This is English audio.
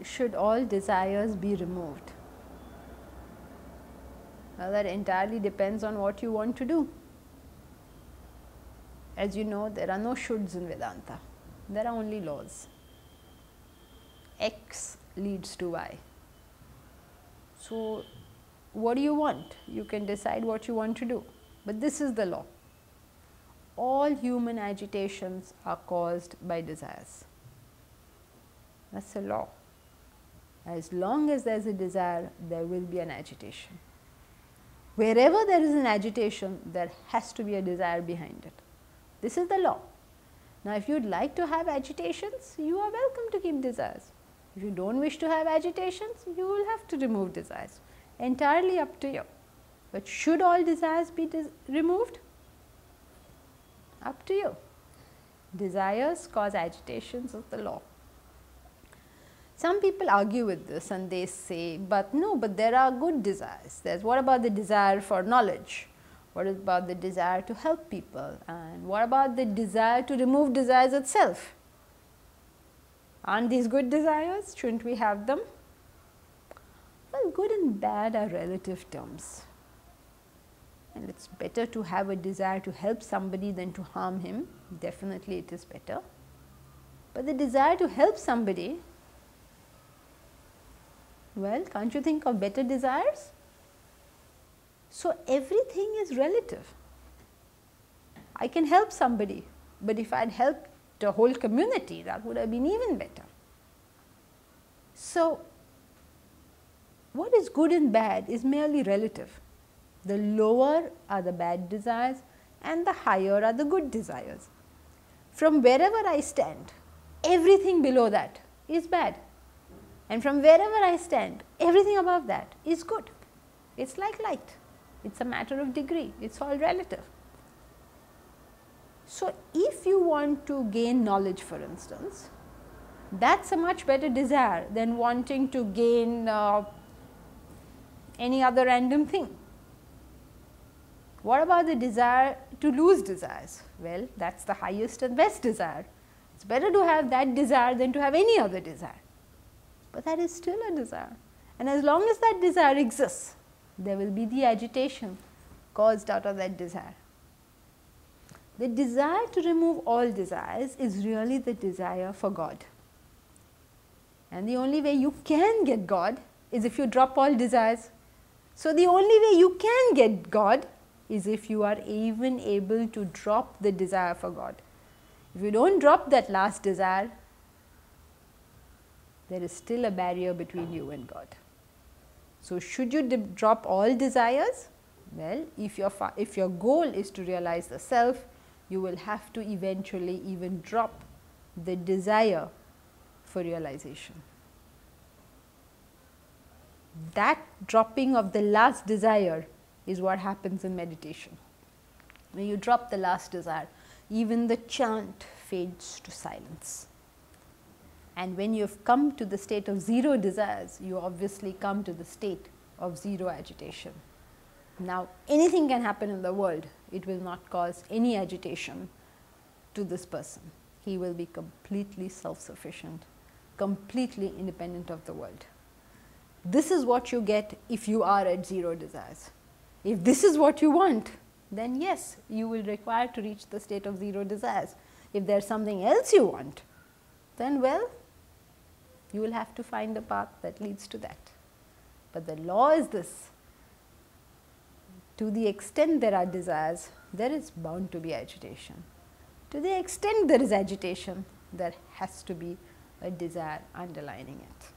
should all desires be removed? Well, that entirely depends on what you want to do. As you know, there are no shoulds in Vedanta, there are only laws. X leads to Y. So, what do you want? You can decide what you want to do, but this is the law. All human agitations are caused by desires. That is a law. As long as there is a desire, there will be an agitation. Wherever there is an agitation, there has to be a desire behind it. This is the law. Now, if you would like to have agitations, you are welcome to keep desires. If you do not wish to have agitations, you will have to remove desires. Entirely up to you. But should all desires be removed? Up to you. Desires cause agitations of the law. Some people argue with this and they say, but no, but there are good desires. There's what about the desire for knowledge? What about the desire to help people? And what about the desire to remove desires itself? Aren't these good desires? Shouldn't we have them? Well, good and bad are relative terms. And it is better to have a desire to help somebody than to harm him. Definitely it is better. But the desire to help somebody, well, can't you think of better desires? So, everything is relative. I can help somebody, but if I had helped the whole community, that would have been even better. So, what is good and bad is merely relative. The lower are the bad desires and the higher are the good desires. From wherever I stand, everything below that is bad, and from wherever I stand, everything above that is good. It is like light. It is a matter of degree, it is all relative. So, if you want to gain knowledge, for instance, that is a much better desire than wanting to gain any other random thing. What about the desire to lose desires? Well, that is the highest and best desire. It is better to have that desire than to have any other desire, but that is still a desire, and as long as that desire exists, there will be the agitation caused out of that desire. The desire to remove all desires is really the desire for God, and the only way you can get God is if you drop all desires. So, the only way you can get God is if you are even able to drop the desire for God. If you do not drop that last desire, there is still a barrier between you and God. So, should you drop all desires? Well, if your goal is to realize the self, you will have to eventually even drop the desire for realization. That dropping of the last desire is what happens in meditation. When you drop the last desire, even the chant fades to silence. And when you have come to the state of zero desires, you obviously come to the state of zero agitation. Now, anything can happen in the world, it will not cause any agitation to this person. He will be completely self-sufficient, completely independent of the world. This is what you get if you are at zero desires. If this is what you want, then yes, you will require to reach the state of zero desires. If there is something else you want, then well, you will have to find the path that leads to that. But the law is this: to the extent there are desires, there is bound to be agitation. To the extent there is agitation, there has to be a desire underlining it.